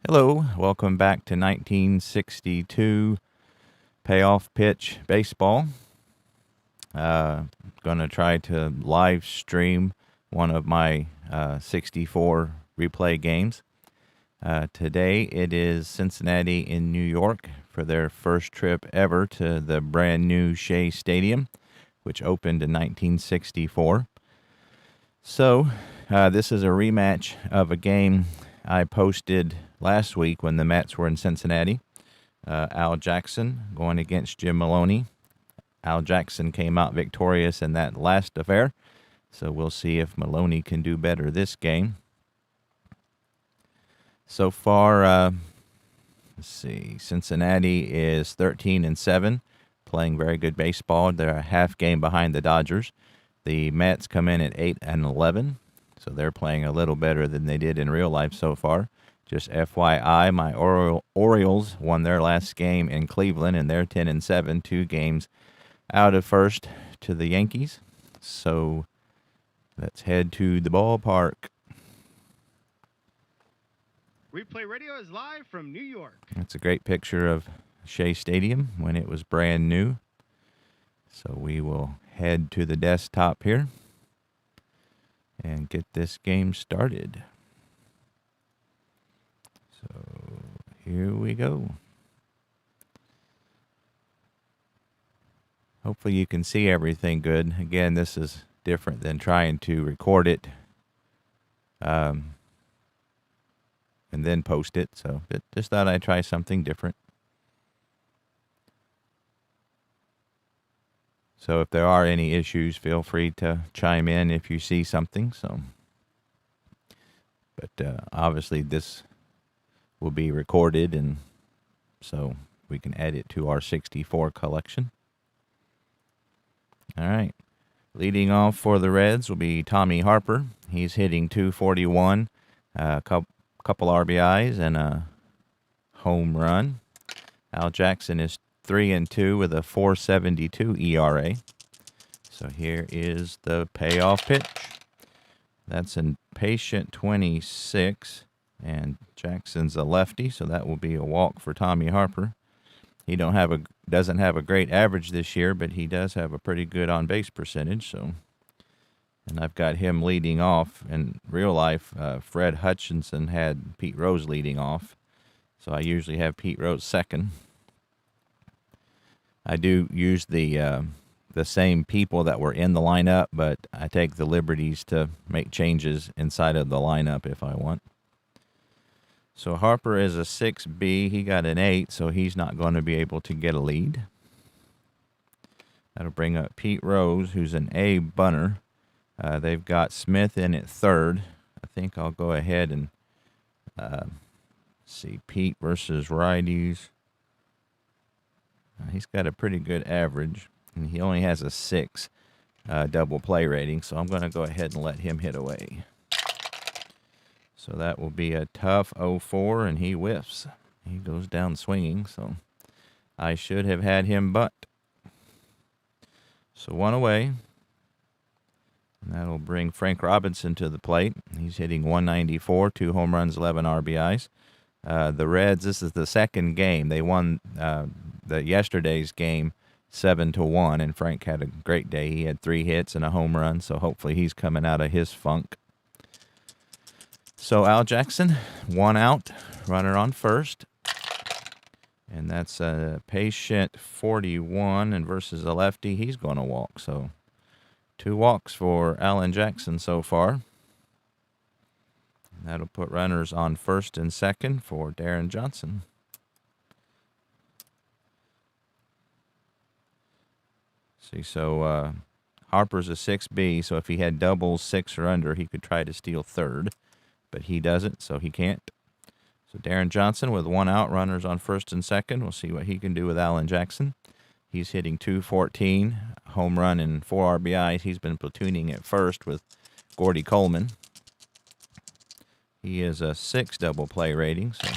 Hello, welcome back to 1962 Payoff Pitch Baseball. Going to try to live stream one of my 64 replay games. Today it is Cincinnati in New York for their first trip ever to the brand new Shea Stadium, which opened in 1964. So this is a rematch of a game I posted last week when the Mets were in Cincinnati. Al Jackson going against Jim Maloney. Al Jackson came out victorious in that last affair, so we'll see if Maloney can do better this game. So far, let's see, Cincinnati is 13-7, playing very good baseball. They're a half game behind the Dodgers. The Mets come in at 8-11, so they're playing a little better than they did in real life so far. Just FYI, my Orioles won their last game in Cleveland, and they're 10-7, 2 games out of first to the Yankees. So let's head to the ballpark. Replay Radio is live from New York. That's a great picture of Shea Stadium when it was brand new. So we will head to the desktop here and get this game started. So here we go. Hopefully you can see everything good. Again, this is different than trying to record it and then post it. So just thought I'd try something different. So if there are any issues, feel free to chime in if you see something. But obviously this will be recorded, and so we can add it to our 64 collection. All right. Leading off for the Reds will be Tommy Harper. He's hitting .241, a couple RBIs, and a home run. Al Jackson is 3-2 with a 4.72 ERA. So here is the payoff pitch. That's an patient 26, and Jackson's a lefty, so that will be a walk for Tommy Harper. He doesn't have a great average this year, but he does have a pretty good on-base percentage. And I've got him leading off. In real life, Fred Hutchinson had Pete Rose leading off, so I usually have Pete Rose second. I do use the same people that were in the lineup, but I take the liberties to make changes inside of the lineup if I want. So Harper is a 6B. He got an 8, so he's not going to be able to get a lead. That'll bring up Pete Rose, who's an A bunter. They've got Smith in at third. I think I'll go ahead and see Pete versus righties. He's got a pretty good average, and he only has a 6 double play rating, so I'm going to go ahead and let him hit away. So that will be a tough 0-4, and he whiffs. He goes down swinging, so I should have had him bunt. So one away. And that'll bring Frank Robinson to the plate. He's hitting .194, 2 home runs, 11 RBIs. The Reds, this is the second game. They won yesterday's game 7-1, and Frank had a great day. He had 3 hits and a home run, so hopefully he's coming out of his funk. So Al Jackson, 1 out, runner on first. And that's a patient 41, and versus a lefty, he's going to walk. So 2 walks for Alan Jackson so far. That'll put runners on first and second for Darren Johnson. See, so Harper's a 6B, so if he had doubles, 6 or under, he could try to steal third. But he doesn't, so he can't. So Darren Johnson with 1 out, runners on first and second. We'll see what he can do with Alan Jackson. He's hitting .214, home run and 4 RBIs. He's been platooning at first with Gordy Coleman. He is a 6 double play rating, so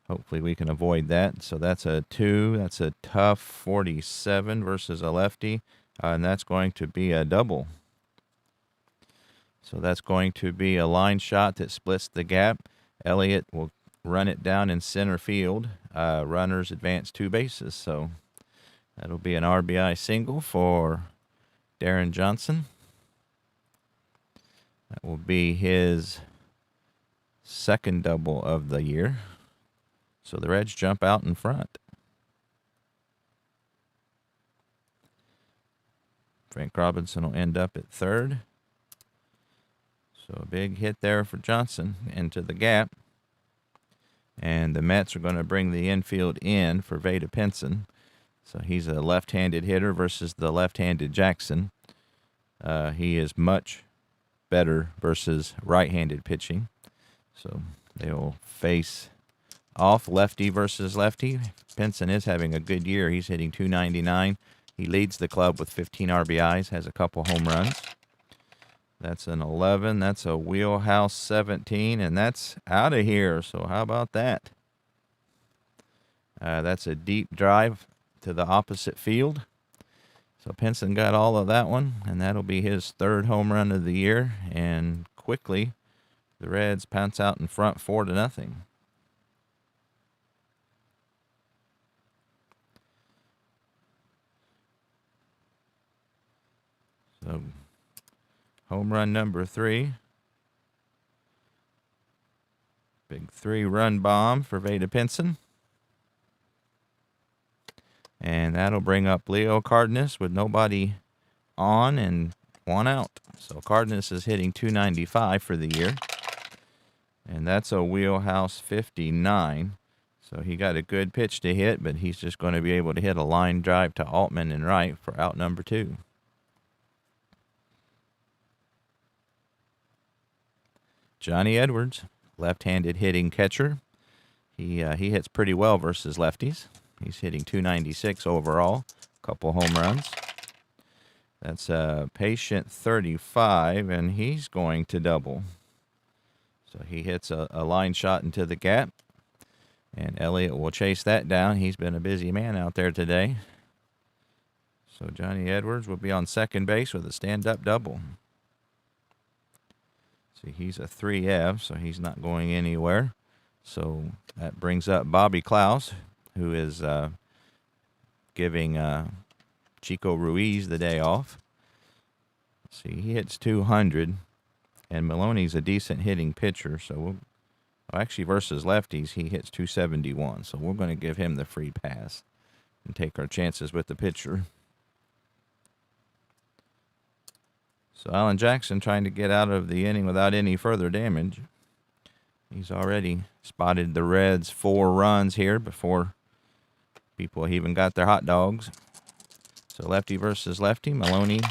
hopefully we can avoid that. So that's a 2. That's a tough 47 versus a lefty, and that's going to be a double. So that's going to be a line shot that splits the gap. Elliott will run it down in center field. Runners advance 2 bases, so that'll be an RBI single for Darren Johnson. That will be his second double of the year. So the Reds jump out in front. Frank Robinson will end up at third. So a big hit there for Johnson into the gap. And the Mets are going to bring the infield in for Vada Pinson. So he's a left-handed hitter versus the left-handed Jackson. He is much better versus right-handed pitching. So they will face off lefty versus lefty. Pinson is having a good year. He's hitting .299. He leads the club with 15 RBIs, has a couple home runs. That's an 11. That's a wheelhouse 17, and that's out of here. So how about that? That's a deep drive to the opposite field. So Pinson got all of that one, and that'll be his third home run of the year. And quickly, the Reds pounce out in front 4-0. So home run number 3. Big 3-run bomb for Vada Pinson. And that'll bring up Leo Cardenas with nobody on and 1 out. So Cardenas is hitting .295 for the year. And that's a wheelhouse 59. So he got a good pitch to hit, but he's just going to be able to hit a line drive to Altman and right for out number 2. Johnny Edwards, left-handed hitting catcher. He hits pretty well versus lefties. He's hitting .296 overall, couple home runs. That's a patient 35, and he's going to double. So he hits a line shot into the gap, and Elliott will chase that down. He's been a busy man out there today. So Johnny Edwards will be on second base with a stand-up double. See, he's a 3F, so he's not going anywhere. So that brings up Bobby Klaus, who is giving Chico Ruiz the day off. See, he hits 200, and Maloney's a decent hitting pitcher. So actually, versus lefties, he hits 271. So we're going to give him the free pass and take our chances with the pitcher. So Alan Jackson trying to get out of the inning without any further damage. He's already spotted the Reds 4 runs here before people even got their hot dogs. So lefty versus lefty. Maloney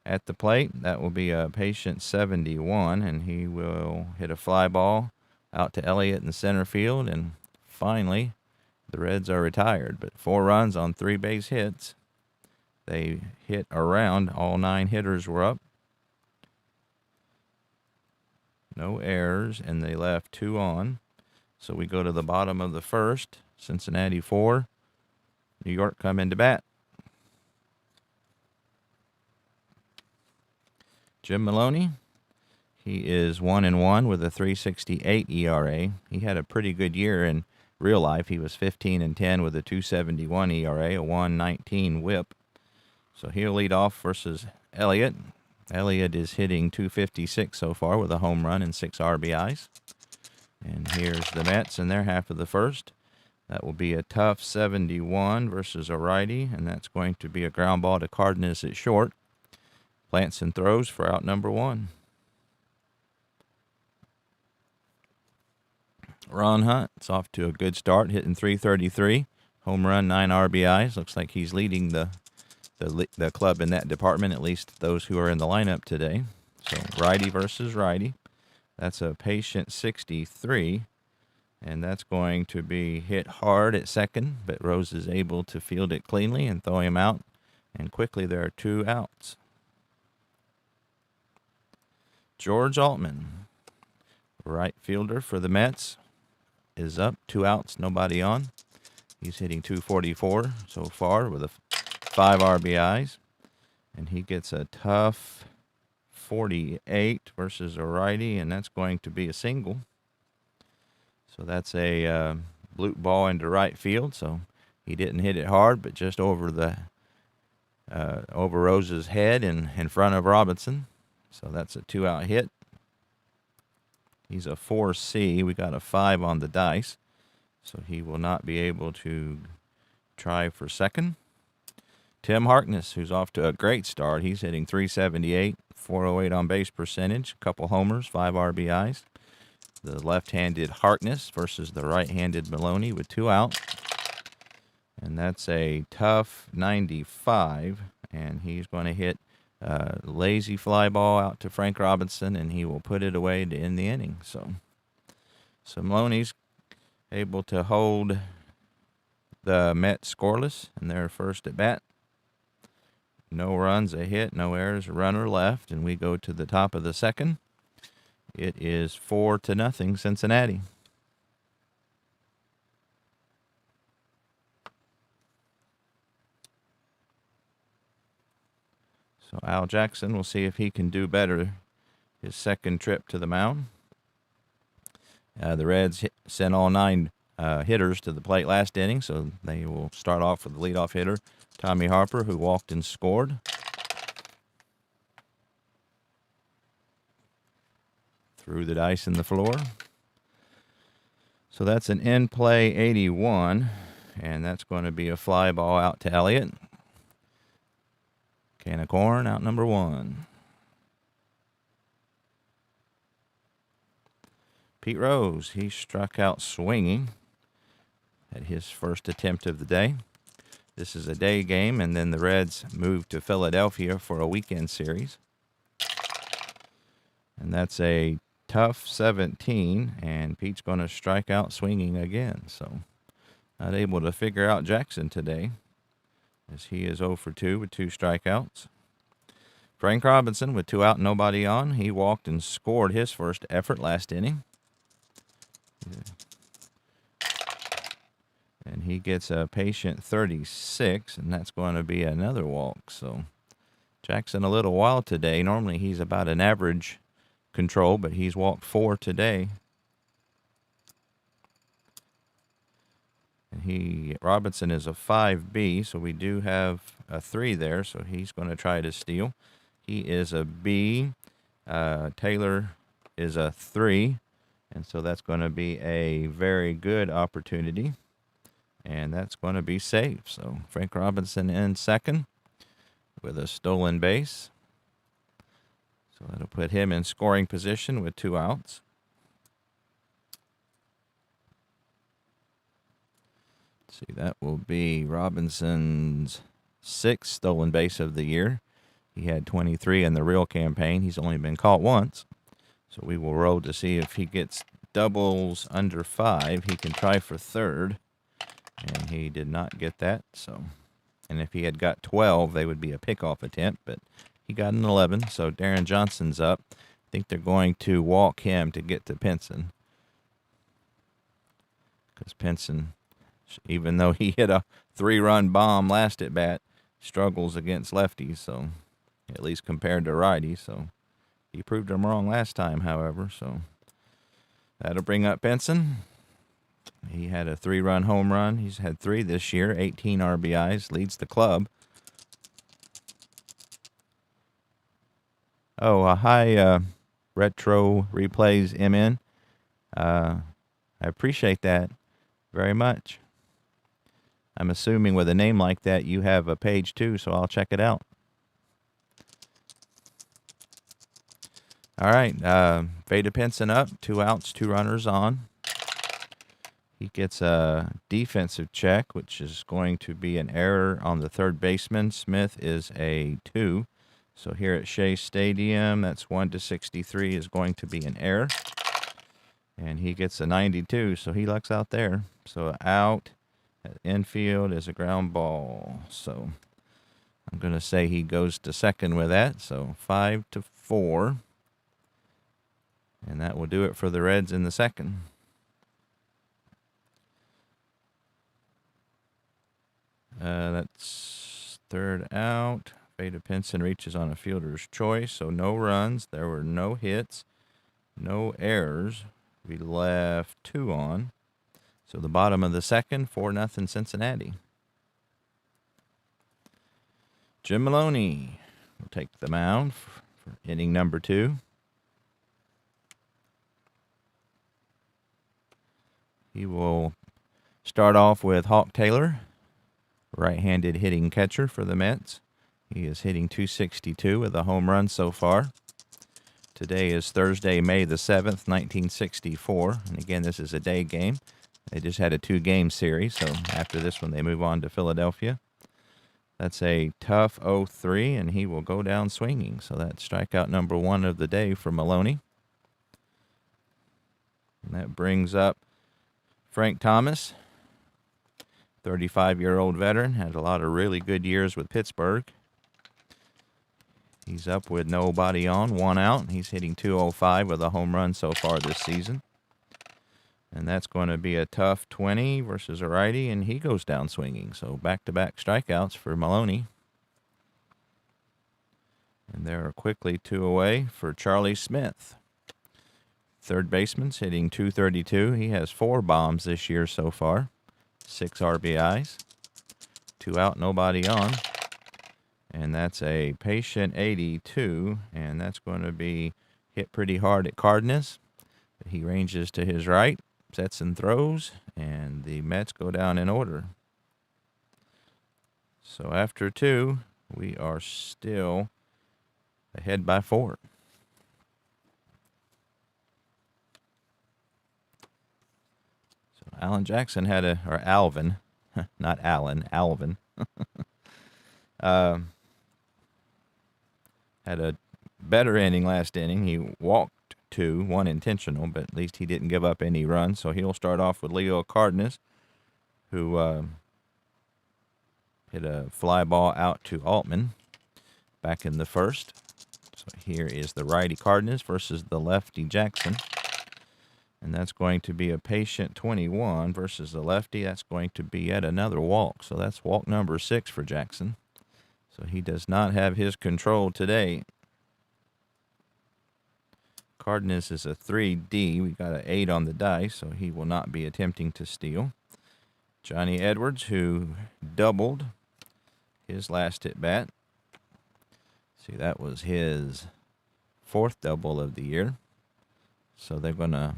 at the plate. That will be a patient 71, and he will hit a fly ball out to Elliott in center field. And finally, the Reds are retired. But 4 runs on 3 base hits. They hit around. All 9 hitters were up. No errors, and they left 2 on. So we go to the bottom of the first. Cincinnati 4. New York come into bat. Jim Maloney, he is 1-1 with a 3.68 ERA. He had a pretty good year in real life. He was 15-10 with a 2.71 ERA, a 1.19 WHIP. So he'll lead off versus Elliott. Elliott is hitting .256 so far with a home run and 6 RBIs. And here's the Mets in their half of the first. That will be a tough 71 versus a righty, and that's going to be a ground ball to Cardenas at short. Plants and throws for out number 1. Ron Hunt is off to a good start, hitting .333. Home run, 9 RBIs. Looks like he's leading the club in that department, at least those who are in the lineup today. So righty versus righty. That's a patient 63, and that's going to be hit hard at second, but Rose is able to field it cleanly and throw him out, and quickly there are 2 outs. George Altman, right fielder for the Mets, is up, 2 outs, nobody on. He's hitting .244 so far with 5 RBIs, and he gets a tough 48 versus a righty, and that's going to be a single. So that's a bloop ball into right field. So he didn't hit it hard, but just over Rose's head in front of Robinson. So that's a 2-out hit. He's a 4C. We got a 5 on the dice. So he will not be able to try for second. Tim Harkness, who's off to a great start. He's hitting .378, .408 on base percentage, a couple homers, 5 RBIs. The left-handed Harkness versus the right-handed Maloney with 2 out. And that's a tough 95. And he's going to hit a lazy fly ball out to Frank Robinson, and he will put it away to end the inning. So Maloney's able to hold the Mets scoreless in their first at bat. No runs, a hit, no errors, a runner left, and we go to the top of the second. It is 4-0 Cincinnati. So Al Jackson, we'll see if he can do better his second trip to the mound. The Reds sent all 9 hitters to the plate last inning, so they will start off with the leadoff hitter, Tommy Harper, who walked and scored. Threw the dice in the floor. So that's an in-play 81, and that's going to be a fly ball out to Elliott. Can of corn, out number 1. Pete Rose, he struck out swinging at his first attempt of the day. This is a day game, and then the Reds moved to Philadelphia for a weekend series. And that's a tough 17, and Pete's going to strike out swinging again. So not able to figure out Jackson today, as he is 0 for 2 with 2 strikeouts. Frank Robinson with 2 out, nobody on. He walked and scored his first effort last inning. And he gets a patient 36, and that's going to be another walk. So Jackson a little wild today. Normally he's about an average control, but he's walked 4 today. And Robinson is a 5B, so we do have a 3 there, so he's going to try to steal. He is a B. Taylor is a 3, and so that's going to be a very good opportunity, and that's going to be safe. So Frank Robinson in second with a stolen base. So that'll put him in scoring position with 2 outs. See, that will be Robinson's 6th stolen base of the year. He had 23 in the real campaign. He's only been caught once. So we will roll to see if he gets doubles under 5. He can try for third. And he did not get that. So, and if he had got 12, they would be a pickoff attempt. But he got an 11. So Darren Johnson's up. I think they're going to walk him to get to Pinson. Because Pinson, even though he hit a 3-run bomb last at bat, struggles against lefties, so at least compared to righties. So he proved them wrong last time, however. So that'll bring up Pinson. He had a 3-run home run. He's had 3 this year, 18 RBIs, leads the club. Oh, hi, Retro Replays MN. I appreciate that very much. I'm assuming with a name like that, you have a page too, so I'll check it out. All right, Veda Pinson up, 2 outs, 2 runners on. He gets a defensive check, which is going to be an error on the third baseman. Smith is a 2. So here at Shea Stadium, that's 1-63 is going to be an error. And he gets a 92, so he lucks out there. So out at infield is a ground ball. So I'm going to say he goes to second with that. So 5-4. And that will do it for the Reds in the second. That's third out. Veda Pinson reaches on a fielder's choice, so no runs. There were no hits, no errors. We left 2 on. So the bottom of the second, 4-0 Cincinnati. Jim Maloney will take the mound for inning number 2. He will start off with Hawk Taylor, right-handed hitting catcher for the Mets. He is hitting .262 with a home run so far. Today is Thursday, May the 7th, 1964. And again, this is a day game. They just had a 2-game series, so after this one, they move on to Philadelphia. That's a tough 0-3, and he will go down swinging. So that's strikeout number 1 of the day for Maloney. And that brings up Frank Thomas, 35-year-old veteran, had a lot of really good years with Pittsburgh. He's up with nobody on, 1 out. He's hitting .205 with a home run so far this season. And that's going to be a tough 20 versus a righty, and he goes down swinging. So back-to-back strikeouts for Maloney. And there are quickly 2 away for Charlie Smith. Third baseman's hitting .232. He has 4 bombs this year so far. 6 RBIs. 2 out, nobody on. And that's a patient 82, and that's going to be hit pretty hard at Cardenas. He ranges to his right, sets and throws, and the Mets go down in order. So after 2, we are still ahead by 4. So Alvin Jackson had or Alvin, not Allen, Alvin. Had a better inning last inning. He walked 2, 1 intentional, but at least he didn't give up any runs. So he'll start off with Leo Cardenas, who hit a fly ball out to Altman back in the first. So here is the righty Cardenas versus the lefty Jackson. And that's going to be a patient 21 versus the lefty. That's going to be yet another walk. So that's walk number 6 for Jackson. So he does not have his control today. Cardenas is a 3D. We got an 8 on the dice, so he will not be attempting to steal. Johnny Edwards, who doubled his last at bat. See, that was his 4th double of the year. So they're going to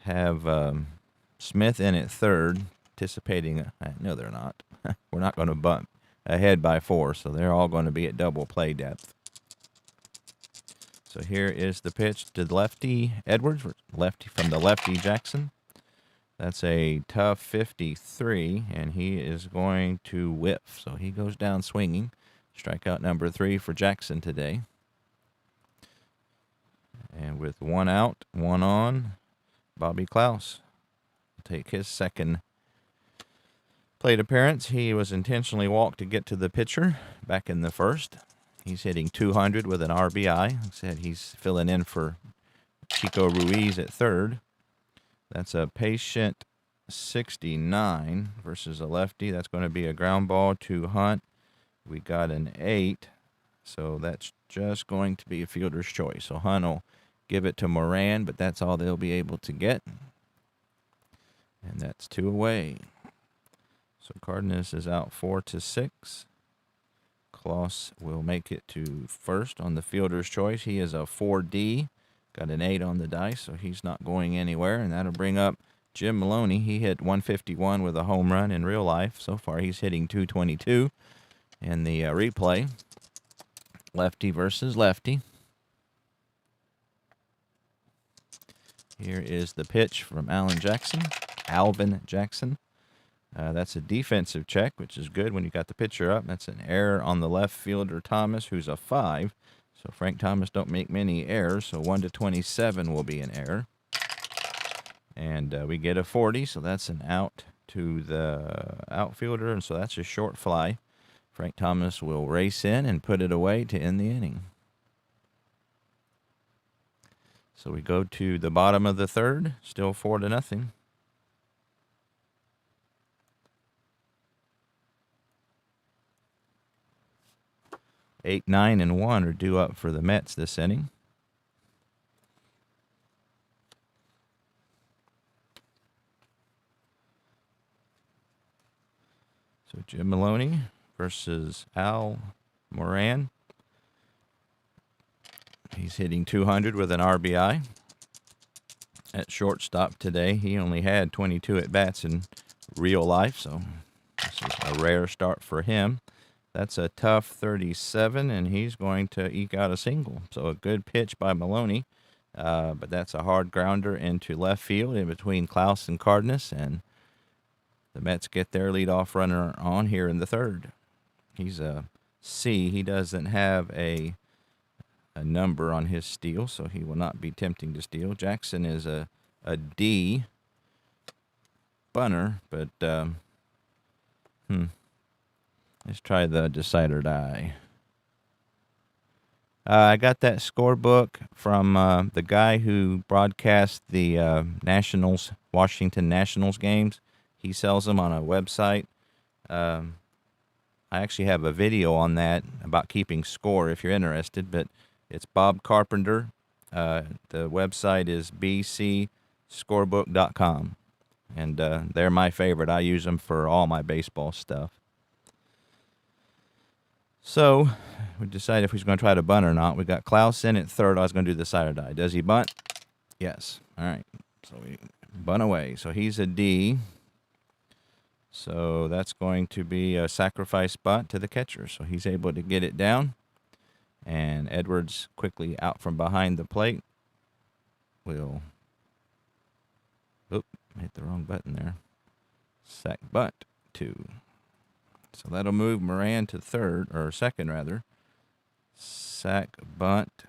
have Smith in at third, anticipating. No, they're not. We're not going to bump ahead by 4, so they're all going to be at double play depth. So here is the pitch to lefty Edwards, lefty from the lefty Jackson. That's a tough 53, and he is going to whiff. So he goes down swinging. Strikeout number 3 for Jackson today. And with 1 out, 1 on, Bobby Klaus will take his second plate appearance. He was intentionally walked to get to the pitcher back in the first. He's hitting .200 with an RBI. Like I said, he's filling in for Chico Ruiz at third. That's a patient 69 versus a lefty. That's going to be a ground ball to Hunt. We got an 8, so that's just going to be a fielder's choice. So Hunt will give it to Moran, but that's all they'll be able to get. And that's 2 away. So Cardenas is out 4-6. Klaus will make it to first on the fielder's choice. He is a 4D. Got an 8 on the dice, so he's not going anywhere. And that'll bring up Jim Maloney. He hit 151 with a home run in real life. So far, he's hitting .222 in the replay. Lefty versus lefty. Here is the pitch from Alvin Jackson. That's a defensive check, which is good when you got the pitcher up. That's an error on the left fielder, Thomas, who's a 5. So Frank Thomas don't make many errors, so 1-27 will be an error. And we get a 40, so that's an out to the outfielder, and so that's a short fly. Frank Thomas will race in and put it away to end the inning. So we go to the bottom of the third, still 4-0. 8, 9, and 1 are due up for the Mets this inning. So Jim Maloney versus Al Moran. He's hitting 200 with an RBI. At shortstop today, he only had 22 at-bats in real life, so this is a rare start for him. That's a tough 37, and he's going to eke out a single. So a good pitch by Maloney, but that's a hard grounder into left field in between Klaus and Cardenas, and the Mets get their leadoff runner on here in the third. He's a C. He doesn't have a number on his steal, so he will not be tempting to steal. Jackson is a D bunter, but let's try the decide or die. I got that scorebook from the guy who broadcast the Washington Nationals games. He sells them on a website. I actually have a video on that about keeping score if you're interested, but it's Bob Carpenter. The website is bcscorebook.com, and they're my favorite. I use them for all my baseball stuff. So we decided if he's going to try to bunt or not. We got Klaus in at third. I was going to do the side or die. Does he bunt? Yes. All right. So we bunt away. So he's a D. So that's going to be a sacrifice bunt to the catcher. So he's able to get it down. And Edwards quickly out from behind the plate. Will, hit the wrong button there. Sack bunt 2. So that'll move Moran to third, or second rather. Sack bunt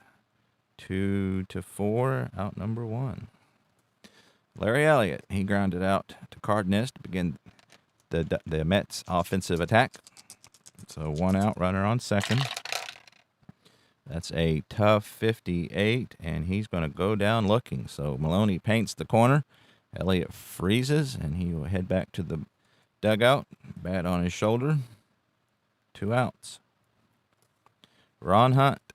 2-4, out number 1. Larry Elliott, he grounded out to Cardenas to begin the Mets offensive attack. So 1 out, runner on second. That's a tough 58, and he's going to go down looking. So Maloney paints the corner. Elliott freezes, and he will head back to the dugout. Bat on his shoulder. 2 outs. Ron Hunt.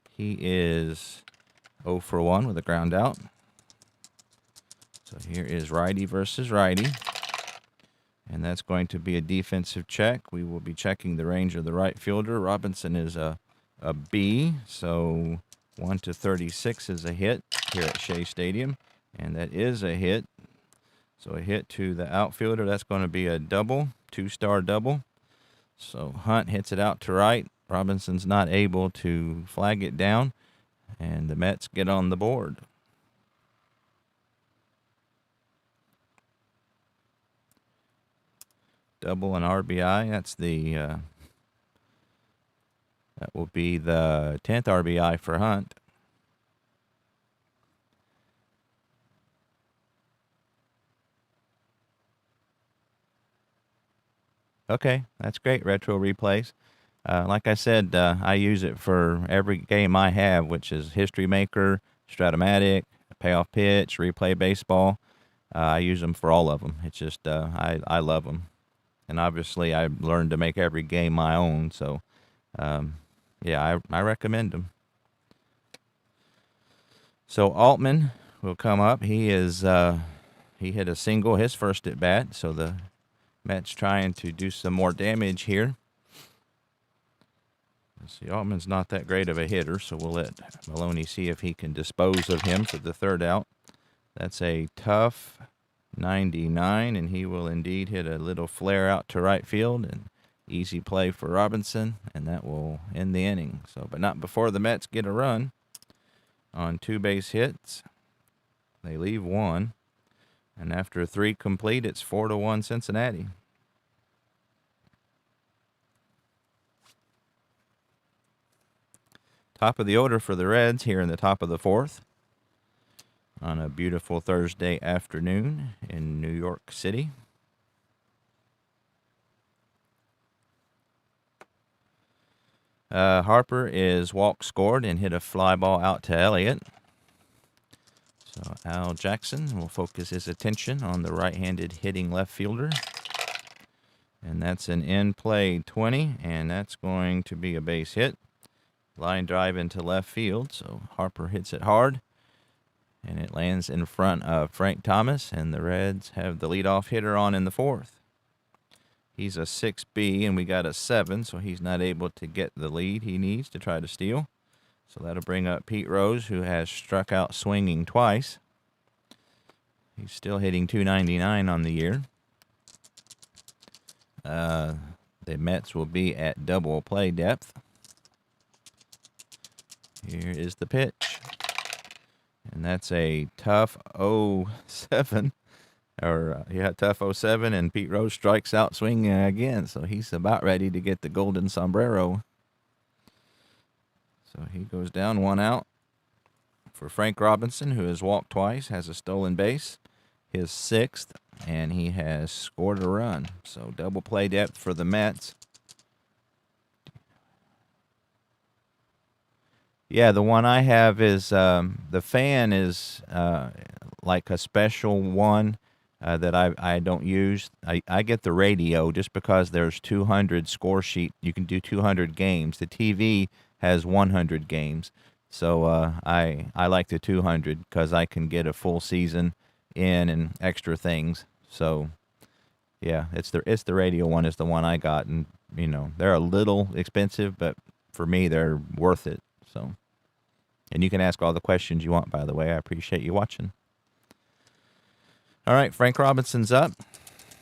He is 0 for 1 with a ground out. So here is righty versus righty. And that's going to be a defensive check. We will be checking the range of the right fielder. Robinson is a B, so 1-36 is a hit here at Shea Stadium, and that is a hit. So a hit to the outfielder. That's going to be a double, 2-star double. So Hunt hits it out to right. Robinson's not able to flag it down, and the Mets get on the board. Double and RBI. That's the that will be the 10th RBI for Hunt. Okay, that's great. Retro replays. Like I said, I use it for every game I have, which is History Maker, Stratomatic, Payoff Pitch, Replay Baseball. I use them for all of them. It's just I love them. And obviously, I learned to make every game my own. So, yeah, I recommend them. So Altman will come up. He hit a single, his first at bat. So the Mets trying to do some more damage here. Let's see, Altman's not that great of a hitter, so we'll let Maloney see if he can dispose of him for the third out. That's a tough 99, and he will indeed hit a little flare out to right field, and easy play for Robinson, and that will end the inning. So, but not before the Mets get a run on 2 base hits. They leave 1, and after 3 complete, it's 4-1 Cincinnati. Top of the order for the Reds here in the top of the 4th on a beautiful Thursday afternoon in New York City. Harper is walk scored and hit a fly ball out to Elliott. So Al Jackson will focus his attention on the right-handed hitting left fielder. And that's an in-play 20, and that's going to be a base hit. Line drive into left field, so Harper hits it hard, and it lands in front of Frank Thomas, and the Reds have the leadoff hitter on in the 4th. He's a 6B, and we got a 7, so he's not able to get the lead he needs to try to steal. So that'll bring up Pete Rose, who has struck out swinging twice. He's still hitting .299 on the year. The Mets will be at double play depth. Here is the pitch. And that's a tough 07. Tough 07, and Pete Rose strikes out swinging again. So he's about ready to get the golden sombrero. So he goes down, 1 out. For Frank Robinson, who has walked twice, has a stolen base, his 6th, and he has scored a run. So double play depth for the Mets. Yeah, the one I have is the fan is like a special one that I don't use. I get the radio just because there's 200 score sheet. You can do 200 games. The TV has 100 games. So I like the 200 because I can get a full season in and extra things. So yeah, it's the radio one is the one I got, and you know they're a little expensive, but for me they're worth it. So, and you can ask all the questions you want. By the way, I appreciate you watching. All right, Frank Robinson's up.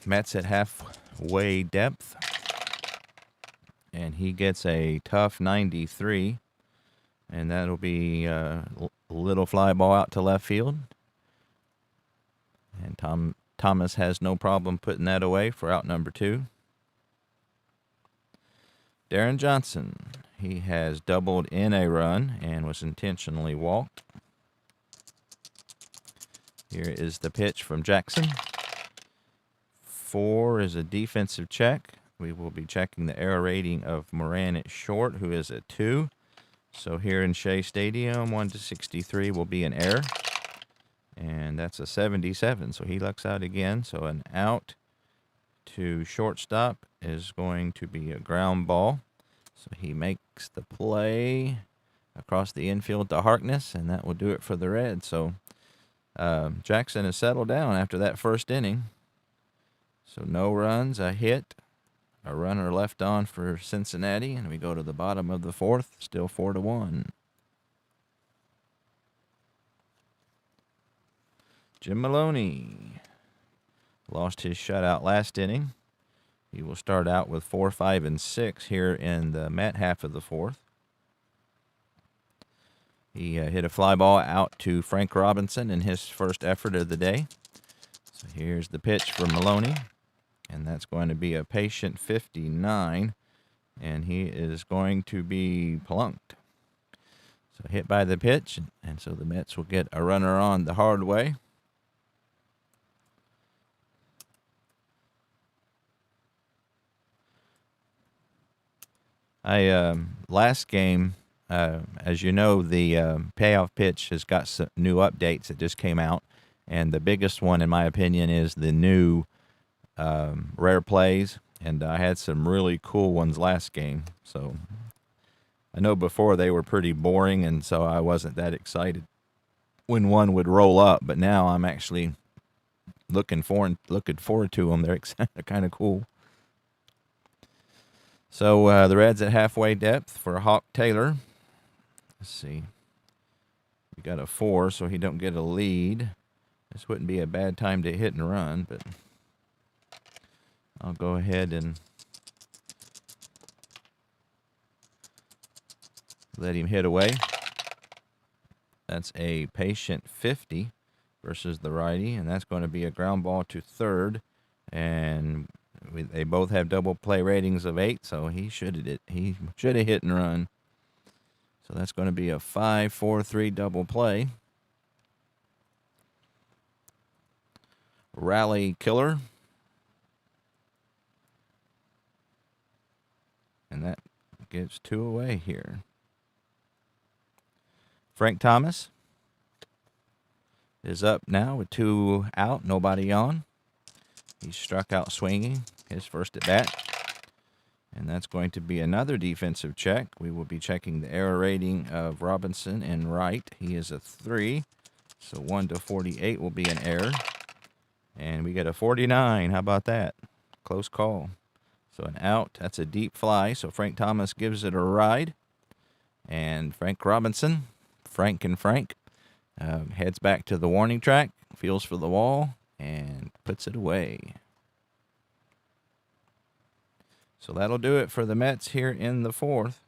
Mets at halfway depth, and he gets a tough 93. And that'll be a little fly ball out to left field. And Thomas has no problem putting that away for out number 2. Darren Johnson, he has doubled in a run and was intentionally walked. Here is the pitch from Jackson. 4 is a defensive check. We will be checking the error rating of Moran at short, who is a 2. So here in Shea Stadium, 1-63 will be an error. And that's a 77. So he lucks out again. So an out to shortstop is going to be a ground ball. So he makes the play across the infield to Harkness, and that will do it for the Reds. So Jackson has settled down after that first inning. So no runs, a hit, a runner left on for Cincinnati, and we go to the bottom of the 4th, still 4-1. Jim Maloney lost his shutout last inning. He will start out with 4, 5, and 6 here in the Met half of the 4th. He hit a fly ball out to Frank Robinson in his first effort of the day. So here's the pitch for Maloney, and that's going to be a patient 59, and he is going to be plunked. So hit by the pitch, and so the Mets will get a runner on the hard way. Last game, as you know, the payoff pitch has got some new updates that just came out, and the biggest one, in my opinion, is the new rare plays, and I had some really cool ones last game. So I know before they were pretty boring, and so I wasn't that excited when one would roll up, but now I'm actually looking forward to them. They're kind of cool. So the Reds at halfway depth for Hawk Taylor. Let's see. We got a 4, so he don't get a lead. This wouldn't be a bad time to hit and run, but I'll go ahead and let him hit away. That's a patient 50 versus the righty, and that's going to be a ground ball to third. And they both have double play ratings of 8, so he should have hit and run. So that's going to be a 5-4-3 double play. Rally killer. And that gives 2 away here. Frank Thomas is up now with 2 out, nobody on. He struck out swinging his first at bat. And that's going to be another defensive check. We will be checking the error rating of Robinson in right. He is a 3. So 1-48 will be an error. And we get a 49. How about that? Close call. So an out. That's a deep fly. So Frank Thomas gives it a ride. And Frank Robinson, Frank and Frank, heads back to the warning track, feels for the wall, and puts it away. So that'll do it for the Mets here in the fourth.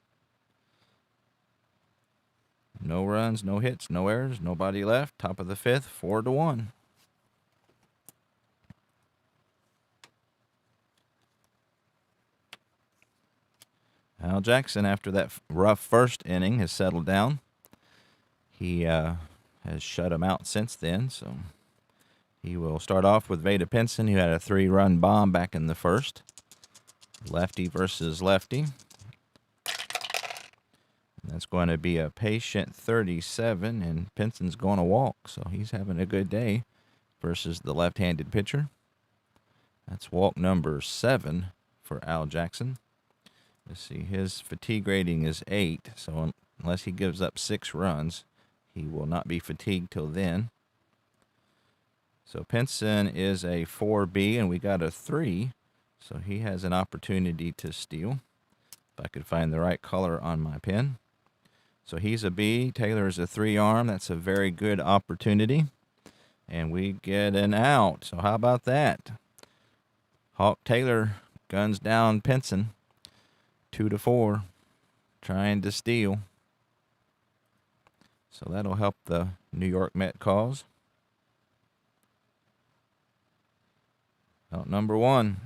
No runs, no hits, no errors, nobody left. Top of the fifth, 4-1. Al Jackson, after that rough first inning, has settled down. He has shut him out since then, so he will start off with Vada Pinson, who had a 3-run bomb back in the first. Lefty versus lefty. That's going to be a patient 37, and Pinson's going to walk, so he's having a good day versus the left-handed pitcher. That's walk number 7 for Al Jackson. Let's see, his fatigue rating is 8, so unless he gives up 6 runs, he will not be fatigued till then. So Pinson is a 4B, and we got a 3, so he has an opportunity to steal. If I could find the right color on my pen. So he's a B. Taylor is a 3-arm. That's a very good opportunity. And we get an out. So how about that? Hawk Taylor guns down Pinson. 2-4. Trying to steal. So that'll help the New York Met cause. Out number 1.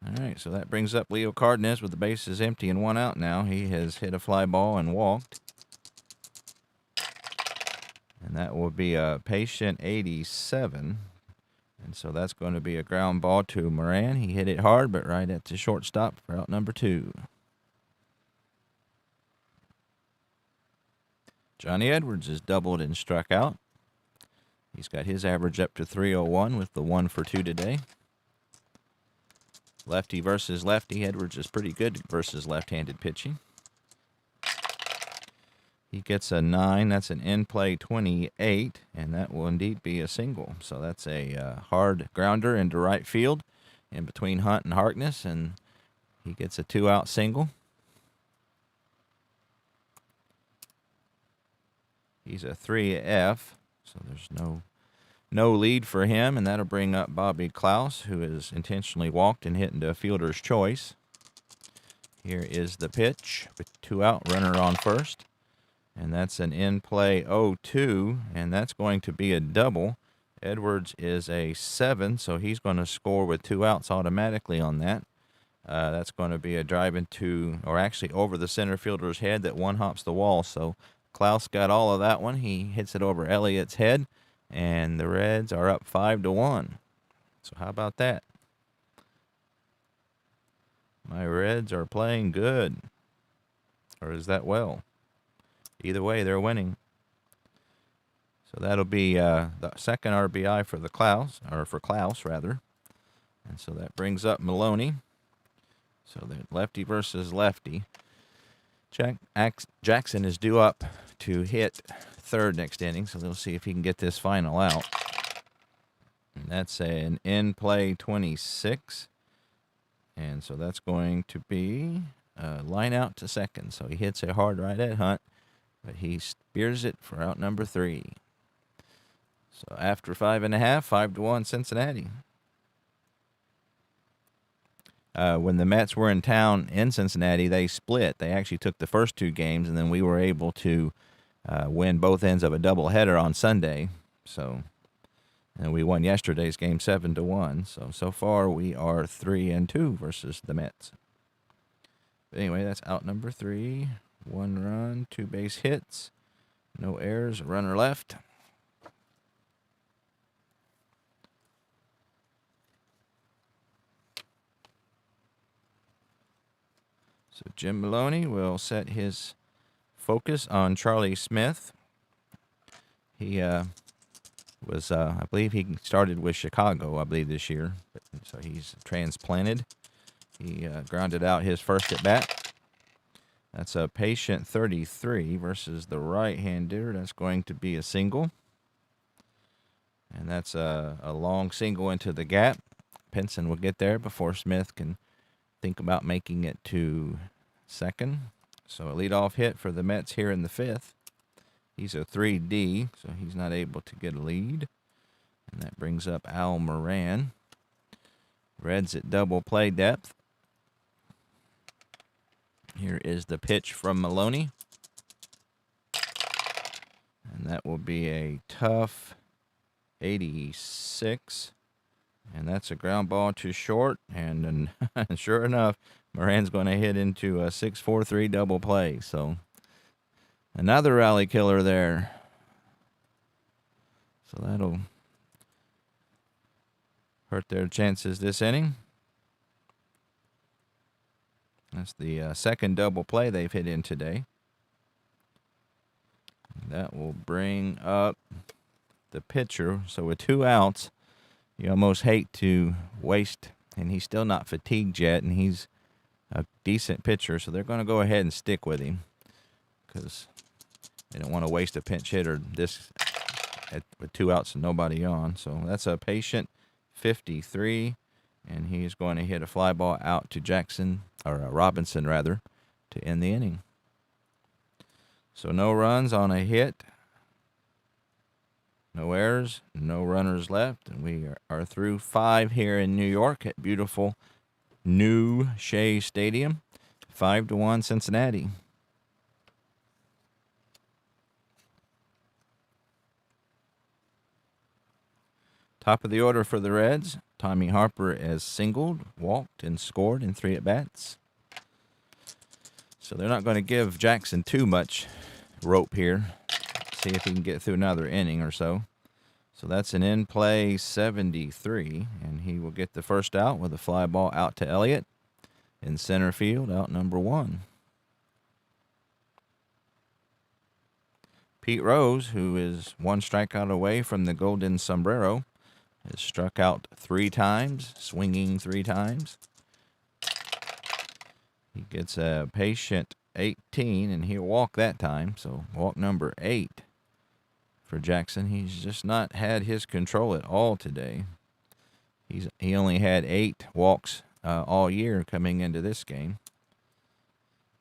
All right, so that brings up Leo Cardenas with the bases empty and 1 out now. He has hit a fly ball and walked. And that will be a patient 87. And so that's going to be a ground ball to Moran. He hit it hard, but right at the shortstop for out number 2. Johnny Edwards is doubled and struck out. He's got his average up to 301 with the 1 for 2 today. Lefty versus lefty. Edwards is pretty good versus left-handed pitching. He gets a 9. That's an in-play 28, and that will indeed be a single. So that's a hard grounder into right field in between Hunt and Harkness, and he gets a 2-out single. He's a 3F, so there's no lead for him, and that'll bring up Bobby Klaus, who is intentionally walked and hit into a fielder's choice. Here is the pitch with 2 out, runner on first. And that's an in-play 0-2, and that's going to be a double. Edwards is a 7, so he's going to score with 2 outs automatically on that. That's going to be a drive into, or actually over the center fielder's head that one-hops the wall. So Klaus got all of that one. He hits it over Elliott's head, and the Reds are up 5-1. So how about that? My Reds are playing good. Or is that well? Either way, they're winning. So that'll be the second RBI for the Klaus, or for Klaus rather. And so that brings up Maloney. So the lefty versus lefty. Jackson is due up to hit third next inning, so we'll see if he can get this final out. And that's an in-play 26. And so that's going to be a line out to second. So he hits it hard right at Hunt, but he spears it for out number 3. So after 5.5, 5-1 Cincinnati. When the Mets were in town in Cincinnati, they split. They actually took the first 2 games, and then we were able to win both ends of a doubleheader on Sunday. So, and we won yesterday's game 7-1. So far we are 3-2 versus the Mets. But anyway, that's out number 3. 1 run, 2 base hits, no errors, a runner left. So Jim Maloney will set his focus on Charlie Smith. He was, I believe he started with Chicago, I believe, this year. So he's transplanted. He grounded out his first at bat. That's a patient 33 versus the right-hander. That's going to be a single. And that's a long single into the gap. Pinson will get there before Smith can think about making it to second. So a leadoff hit for the Mets here in the fifth. He's a 3D, so he's not able to get a lead. And that brings up Al Moran. Reds at double play depth. Here is the pitch from Maloney. And that will be a tough 86. And that's a ground ball to short. And sure enough, Moran's going to hit into a 6-4-3 double play. So another rally killer there. So that'll hurt their chances this inning. That's the second double play they've hit in today. That will bring up the pitcher. So with 2 outs, you almost hate to waste, and he's still not fatigued yet, and he's a decent pitcher, so they're going to go ahead and stick with him because they don't want to waste a pinch hitter with 2 outs and nobody on. So that's a patient 53, and he's going to hit a fly ball out to Robinson rather, to end the inning. So no runs on a hit, no errors, no runners left, and we are through 5 here in New York at beautiful new Shea Stadium. 5-1 Cincinnati. Top of the order for the Reds. Tommy Harper has singled, walked, and scored in 3 at-bats. So they're not going to give Jackson too much rope here. See if he can get through another inning or so. So that's an in-play 73, and he will get the first out with a fly ball out to Elliott in center field, out number 1. Pete Rose, who is 1 strikeout away from the golden sombrero, has struck out 3 times, swinging 3 times. He gets a patient 18, and he'll walk that time. So walk number 8 for Jackson. He's just not had his control at all today. He only had 8 walks all year coming into this game.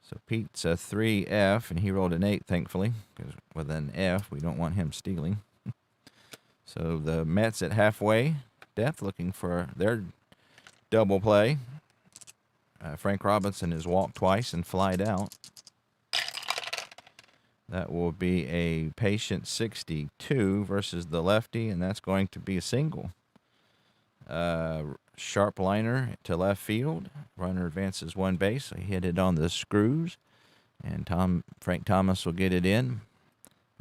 So Pete's a 3F, and he rolled an 8, thankfully, because with an F, we don't want him stealing. So the Mets at halfway depth looking for their double play. Frank Robinson has walked twice and flied out. That will be a patient 62 versus the lefty, and that's going to be a single. Sharp liner to left field. Runner advances 1 base. So he hit it on the screws, and Frank Thomas will get it in.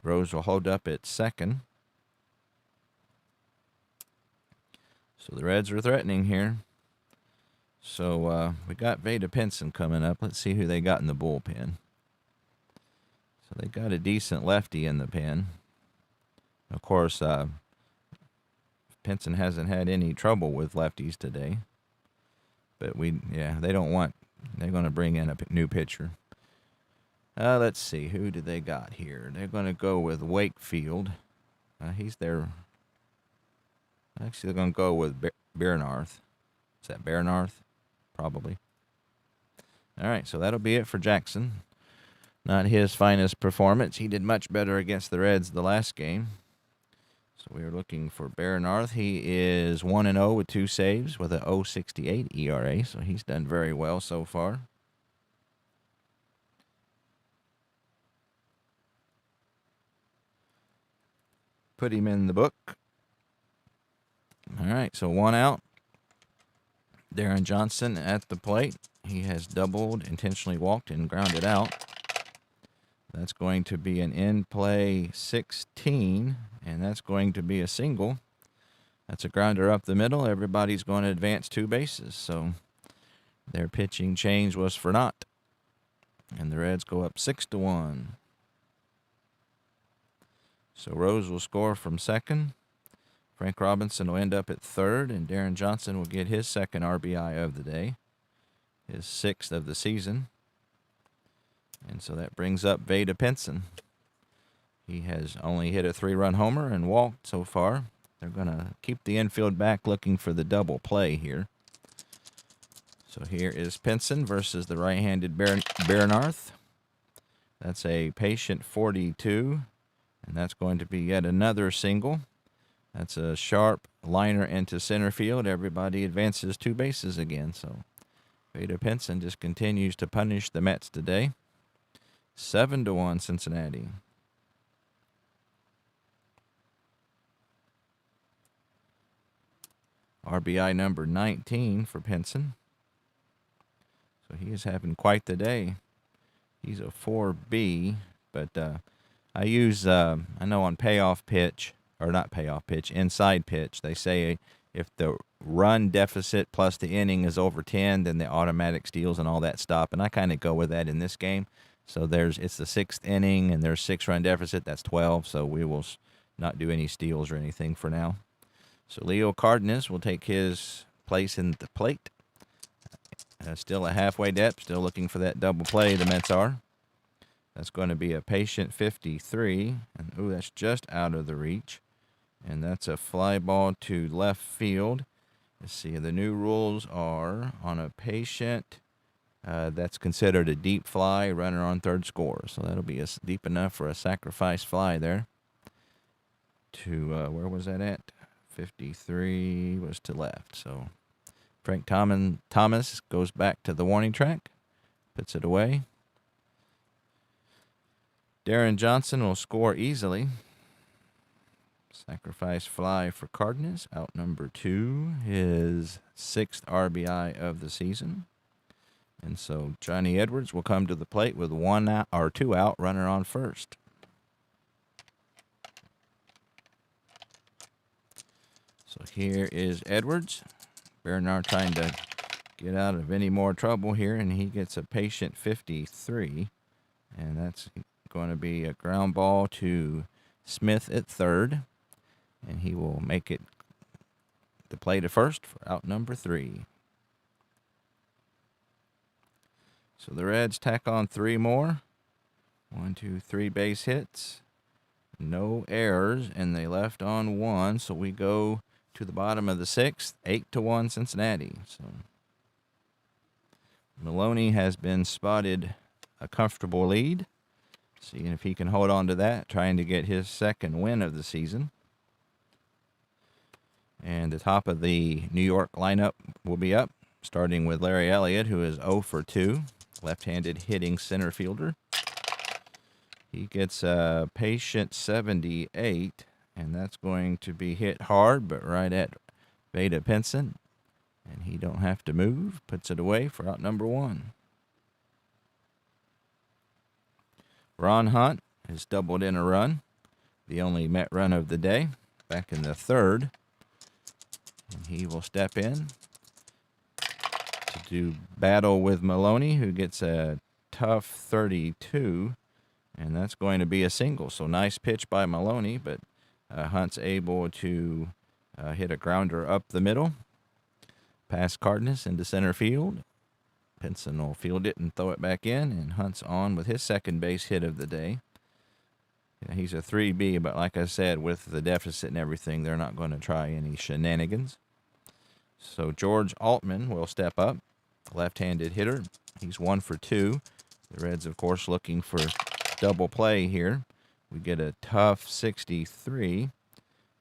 Rose will hold up at second. So the Reds are threatening here. So we got Vada Pinson coming up. Let's see who they got in the bullpen. So they got a decent lefty in the pen. Of course, Pinson hasn't had any trouble with lefties today. But they don't want. They're going to bring in a new pitcher. Let's see, who do they got here? They're going to go with Wakefield. He's their. Actually, they're going to go with Bernarth. Is that Bernarth? Probably. All right, so that'll be it for Jackson. Not his finest performance. He did much better against the Reds the last game. So we are looking for Bernarth. He is 1-0 with 2 saves with a 0.68 ERA, so he's done very well so far. Put him in the book. All right, so 1 out. Darren Johnson at the plate. He has doubled, intentionally walked, and grounded out. That's going to be an in-play 16, and that's going to be a single. That's a grounder up the middle. Everybody's going to advance 2 bases, so their pitching change was for naught. And the Reds go up 6-1. So Rose will score from second. Frank Robinson will end up at third, and Darren Johnson will get his second RBI of the day, his 6th of the season. And so that brings up Vada Pinson. He has only hit a 3-run homer and walked so far. They're going to keep the infield back looking for the double play here. So here is Pinson versus the right-handed Bernarth. That's a patient 42, and that's going to be yet another single. That's a sharp liner into center field. Everybody advances 2 bases again. So Vada Pinson just continues to punish the Mets today. 7-1 Cincinnati. RBI number 19 for Pinson. So he is having quite the day. He's a 4B, but I use, I know on payoff pitch, or not payoff pitch, inside pitch, they say if the run deficit plus the inning is over 10, then the automatic steals and all that stop. And I kind of go with that in this game. So it's the 6th inning, and there's 6-run deficit. That's 12, so we will not do any steals or anything for now. So Leo Cardenas will take his place in the plate. Still a halfway depth, still looking for that double play, the Mets are. That's going to be a patient 53, and ooh, that's just out of the reach. And that's a fly ball to left field. Let's see, the new rules are on a patient, that's considered a deep fly, runner on third score. So that'll be deep enough for a sacrifice fly there. To, where was that at? 53 was to left. So Frank Thomas goes back to the warning track, puts it away. Darren Johnson will score easily. Sacrifice fly for Cardenas, out number 2, his 6th RBI of the season. And so Johnny Edwards will come to the plate with 1 out or 2 out, runner on first. So here is Edwards. Bernard trying to get out of any more trouble here, and he gets a patient 53. And that's going to be a ground ball to Smith at third. And he will make it the play to first for out number 3. So the Reds tack on 3 more. 1, 2, 3 base hits. No errors, and they left on 1. So we go to the bottom of the 6th, 8-1 Cincinnati. So Maloney has been spotted a comfortable lead. Seeing if he can hold on to that, trying to get his 2nd win of the season. And the top of the New York lineup will be up, starting with Larry Elliott, who is 0 for 2, left-handed hitting center fielder. He gets a patient 78, and that's going to be hit hard, but right at Vada Pinson. And he don't have to move, puts it away for out number 1. Ron Hunt has doubled in a run, the only Met run of the day, back in the 3rd. And he will step in to do battle with Maloney, who gets a tough 32, and that's going to be a single. So nice pitch by Maloney, but Hunt's able to hit a grounder up the middle, past Cardenas into center field. Pinson will field it and throw it back in, and Hunt's on with his 2nd base hit of the day. Yeah, he's a 3B, but like I said, with the deficit and everything, they're not going to try any shenanigans. So George Altman will step up, left-handed hitter. He's 1 for 2. The Reds, of course, looking for double play here. We get a tough 63,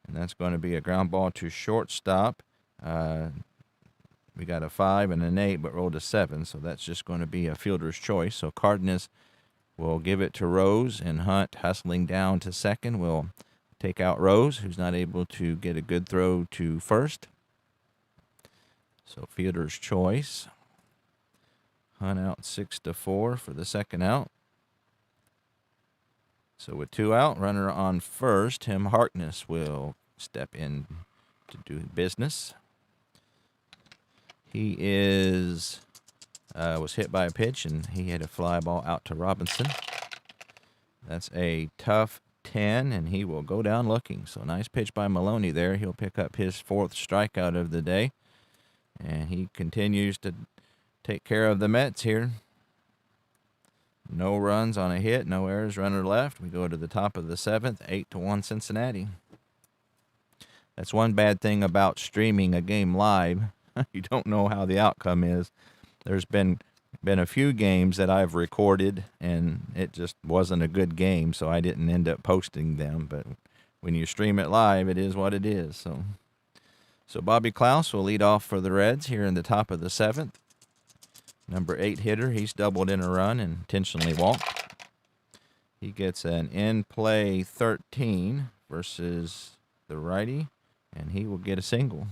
and that's going to be a ground ball to shortstop. We got a 5 and an 8, but rolled a 7, so that's just going to be a fielder's choice. So Cardenas will give it to Rose, and Hunt, hustling down to second, will take out Rose, who's not able to get a good throw to first. So fielder's choice. Hunt out 6-4 for the 2nd out. So with 2 out, runner on first, Tim Harkness will step in to do business. He was hit by a pitch, and he had a fly ball out to Robinson. That's a tough 10, and he will go down looking. So nice pitch by Maloney there. He'll pick up his 4th strikeout of the day, and he continues to take care of the Mets here. No runs on a hit, no errors, runner left. We go to the top of the 7th, 8-1 Cincinnati. That's one bad thing about streaming a game live. You don't know how the outcome is. There's been a few games that I've recorded, and it just wasn't a good game, so I didn't end up posting them. But when you stream it live, it is what it is. So Bobby Klaus will lead off for the Reds here in the top of the 7th. Number 8 hitter, he's doubled in a run and intentionally walked. He gets an in-play 13 versus the righty, and he will get a single.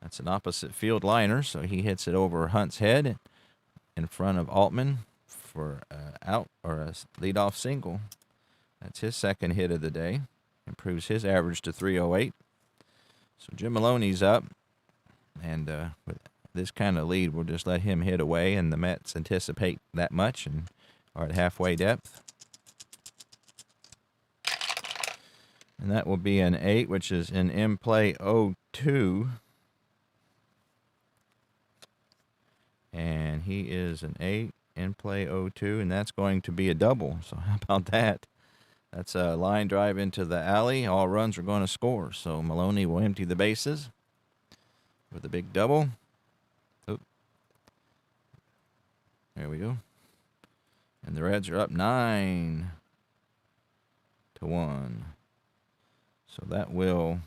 That's an opposite field liner, so he hits it over Hunt's head in front of Altman for out or a leadoff single. That's his second hit of the day. Improves his average to 308. So Jim Maloney's up, and with this kind of lead, we'll just let him hit away, and the Mets anticipate that much and are at halfway depth. And that will be an 8, which is an in-play 0-2. And he is an 8, in-play 0-2, and that's going to be a double. So how about that? That's a line drive into the alley. All runs are going to score. So Maloney will empty the bases with a big double. Oop. There we go. And the Reds are up 9-1. So that will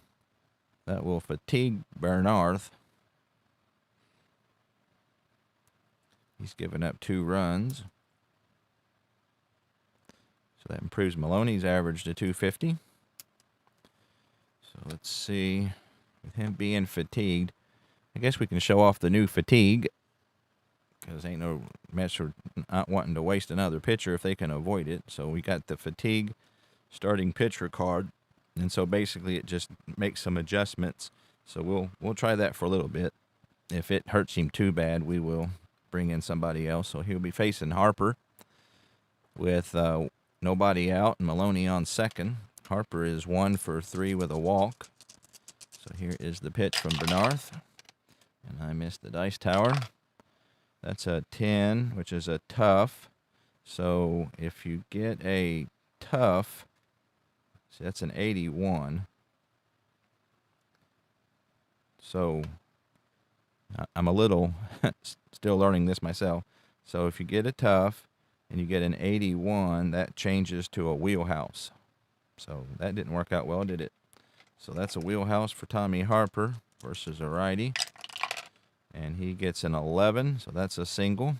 fatigue Bernarth. He's given up 2 runs. So that improves Maloney's average to 250. So let's see. With him being fatigued, I guess we can show off the new fatigue, because ain't no Mets are not wanting to waste another pitcher if they can avoid it. So we got the fatigue starting pitcher card, and so basically it just makes some adjustments. So we'll try that for a little bit. If it hurts him too bad, we will bring in somebody else. So he'll be facing Harper with nobody out and Maloney on second. Harper is 1 for 3 with a walk. So here is the pitch from Bernarth. And I missed the dice tower. That's a 10, which is a tough. So if you get a tough, see, that's an 81. So I'm a little still learning this myself. So if you get a tough and you get an 81, that changes to a wheelhouse. So that didn't work out well, did it? So that's a wheelhouse for Tommy Harper versus a righty. And he gets an 11, so that's a single.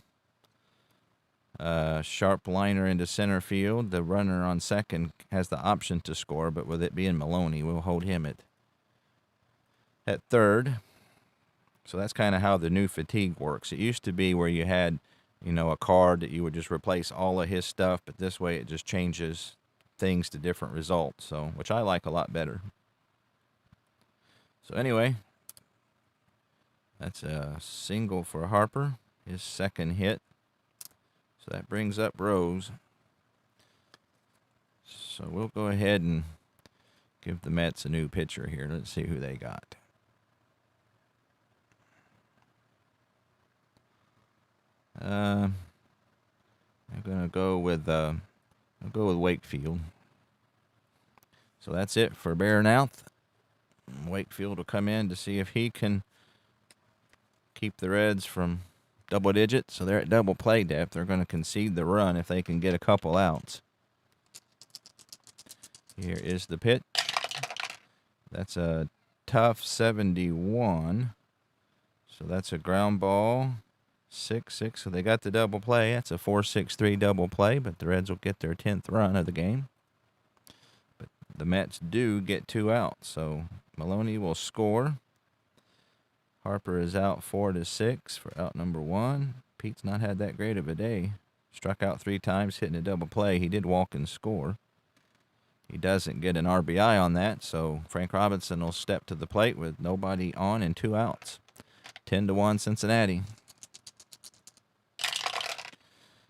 Sharp liner into center field. The runner on second has the option to score, but with it being Maloney, we'll hold him at third. So that's kind of how the new fatigue works. It used to be where you had, a card that you would just replace all of his stuff, but this way it just changes things to different results, so which I like a lot better. So anyway, that's a single for Harper, his second hit. So that brings up Rose. So we'll go ahead and give the Mets a new pitcher here. Let's see who they got. I'm gonna go with Wakefield. So that's it for Barronouth. Wakefield will come in to see if he can keep the Reds from double digits. So they're at double play depth. They're going to concede the run if they can get a couple outs. Here is the pitch. That's a tough 71. So that's a ground ball. 6-6. So they got the double play. That's a 4-6-3 double play, but the Reds will get their 10th run of the game. But the Mets do get 2 outs. So Maloney will score. Harper is out 4-6 for out number 1. Pete's not had that great of a day. Struck out 3 times, hitting a double play. He did walk and score. He doesn't get an RBI on that, so Frank Robinson will step to the plate with nobody on and 2 outs. 10-1 Cincinnati.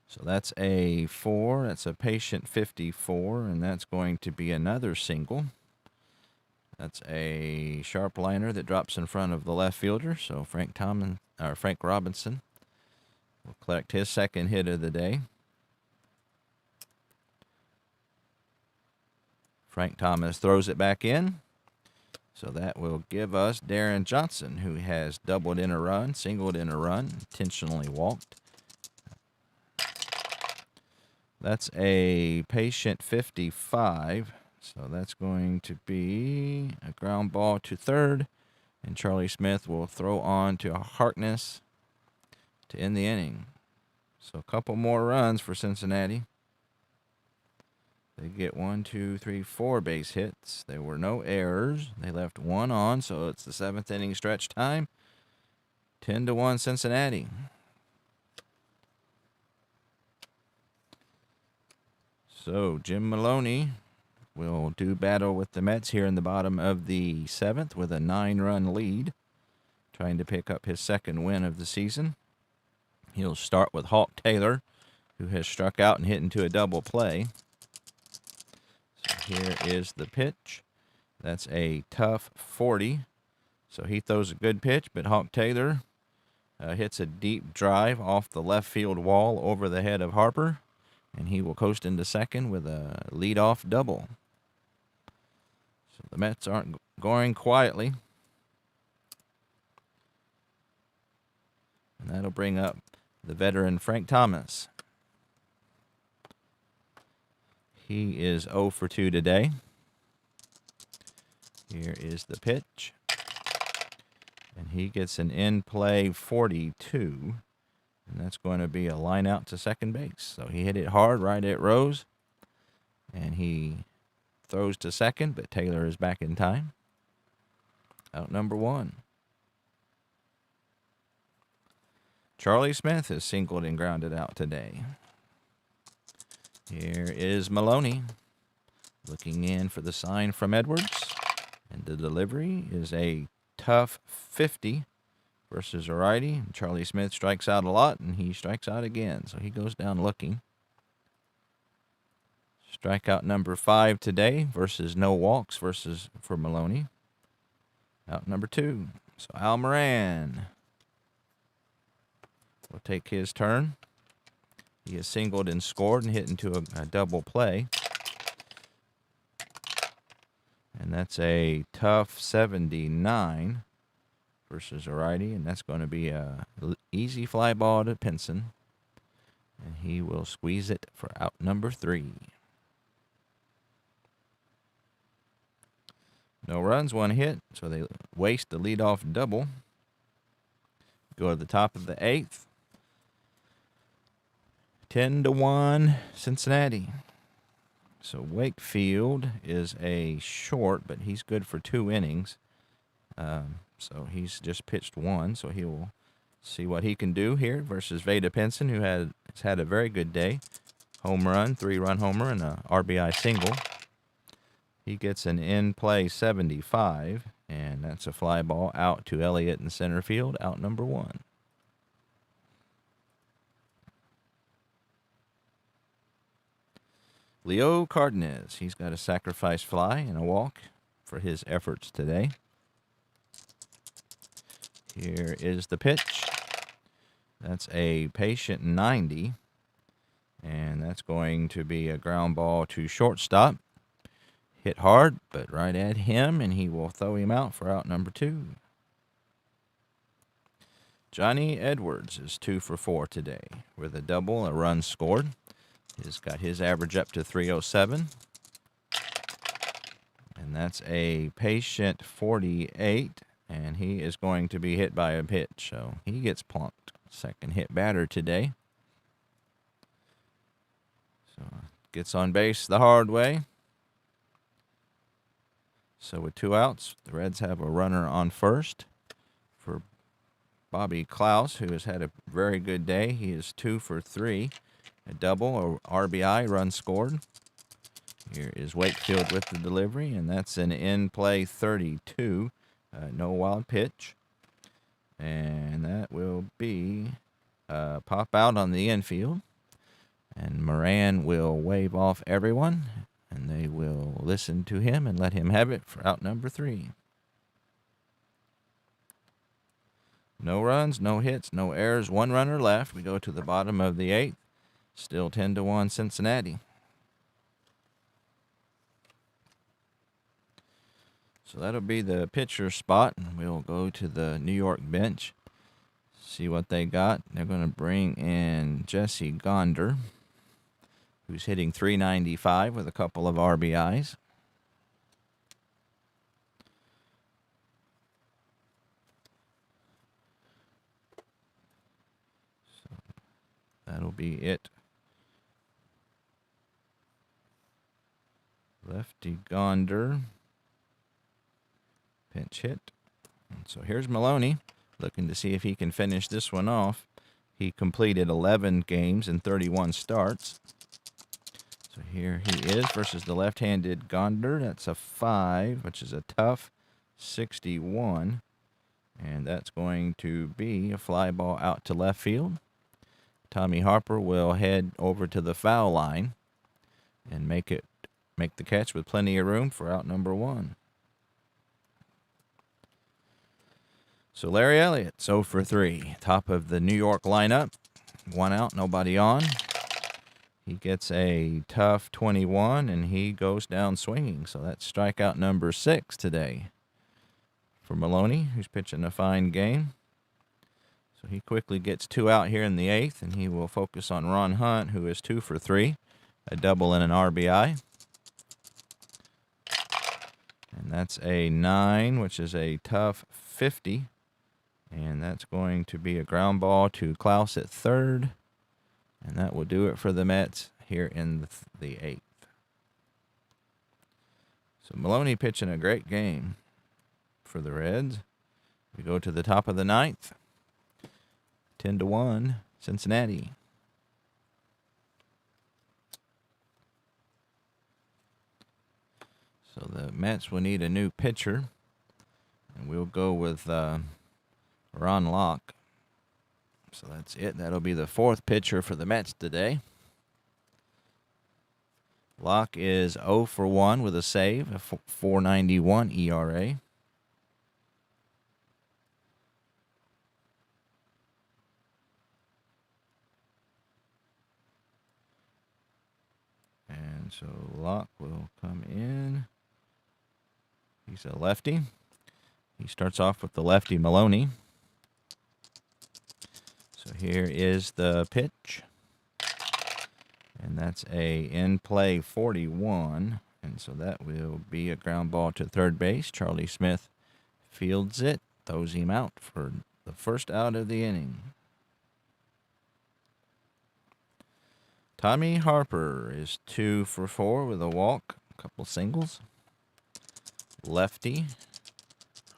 So that's a 4. That's a patient 54, and that's going to be another single. That's a sharp liner that drops in front of the left fielder. So Frank Robinson will collect his second hit of the day. Frank Thomas throws it back in. So that will give us Darren Johnson, who has doubled in a run, singled in a run, intentionally walked. That's a patient 55. So that's going to be a ground ball to third. And Charlie Smith will throw on to Harkness to end the inning. So a couple more runs for Cincinnati. They get 1, 2, 3, 4 base hits. There were no errors. They left one on, so it's the 7th inning stretch time. 10-1 Cincinnati. So Jim Maloney will do battle with the Mets here in the bottom of the 7th with a 9-run lead, trying to pick up his 2nd win of the season. He'll start with Hawk Taylor, who has struck out and hit into a double play. So here is the pitch. That's a tough 40. So he throws a good pitch, but Hawk Taylor hits a deep drive off the left field wall over the head of Harper, and he will coast into second with a leadoff double. So the Mets aren't going quietly. And that'll bring up the veteran Frank Thomas. He is 0 for 2 today. Here is the pitch. And he gets an in-play 42. And that's going to be a line out to second base. So he hit it hard right at Rose. And he throws to second, but Taylor is back in time. Out number 1. Charlie Smith is singled and grounded out today. Here is Maloney looking in for the sign from Edwards. And the delivery is a tough 50 versus a righty. Charlie Smith strikes out a lot, and he strikes out again. So he goes down looking. Strikeout number 5 today versus no walks for Maloney. Out number 2. So Al Moran will take his turn. He has singled and scored and hit into a double play. And that's a tough 79 versus a righty. And that's going to be a easy fly ball to Pinson. And he will squeeze it for out number 3. No runs, 1 hit. So they waste the leadoff double. Go to the top of the 8th. 10-1 Cincinnati. So Wakefield is a short, but he's good for 2 innings. So he's just pitched 1, so he will see what he can do here versus Vada Pinson, who has had a very good day. Home run, 3-run homer, and a RBI single. He gets an in-play 75, and that's a fly ball out to Elliott in center field, out number 1. Leo Cardenas, he's got a sacrifice fly and a walk for his efforts today. Here is the pitch. That's a patient 90, and that's going to be a ground ball to shortstop. Hit hard, but right at him, and he will throw him out for out number 2. Johnny Edwards is 2 for 4 today with a double, a run scored. He's got his average up to 307. And that's a patient 48, and he is going to be hit by a pitch. So he gets plunked. Second hit batter today. So gets on base the hard way. So with 2 outs, the Reds have a runner on first for Bobby Klaus, who has had a very good day. He is 2 for 3. A double, or RBI, run scored. Here is Wakefield with the delivery, and that's an in-play 32. No wild pitch. And that will be pop out on the infield. And Moran will wave off everyone, and they will listen to him and let him have it for out number 3. No runs, no hits, no errors, 1 runner left. We go to the bottom of the 8th. Still 10-1 Cincinnati. So that'll be the pitcher spot, and we'll go to the New York bench, see what they got. They're going to bring in Jesse Gonder, who's hitting .395 with a couple of RBIs. So that'll be it. Lefty Gonder. Pinch hit. And so here's Maloney, looking to see if he can finish this one off. He completed 11 games and 31 starts. So here he is versus the left-handed Gonder. That's a 5, which is a tough 61. And that's going to be a fly ball out to left field. Tommy Harper will head over to the foul line and make the catch with plenty of room for out number 1. So Larry Elliott's 0 for 3. Top of the New York lineup. 1 out, nobody on. He gets a tough 21, and he goes down swinging. So that's strikeout number 6 today for Maloney, who's pitching a fine game. So he quickly gets 2 out here in the 8th, and he will focus on Ron Hunt, who is 2 for 3. A double and an RBI. And that's a 9, which is a tough 50. And that's going to be a ground ball to Klaus at third. And that will do it for the Mets here in the 8th. So Maloney pitching a great game for the Reds. We go to the top of the 9th. 10-1, Cincinnati. So the Mets will need a new pitcher. And we'll go with Ron Locke. So that's it. That'll be the 4th pitcher for the Mets today. Locke is 0 for 1 with a save, a 4.91 ERA. And so Locke will come in. He's a lefty. He starts off with the lefty Maloney. So here is the pitch. And that's a in-play 41. And so that will be a ground ball to third base. Charlie Smith fields it, throws him out for the first out of the inning. Tommy Harper is 2 for 4 with a walk, a couple singles. Lefty.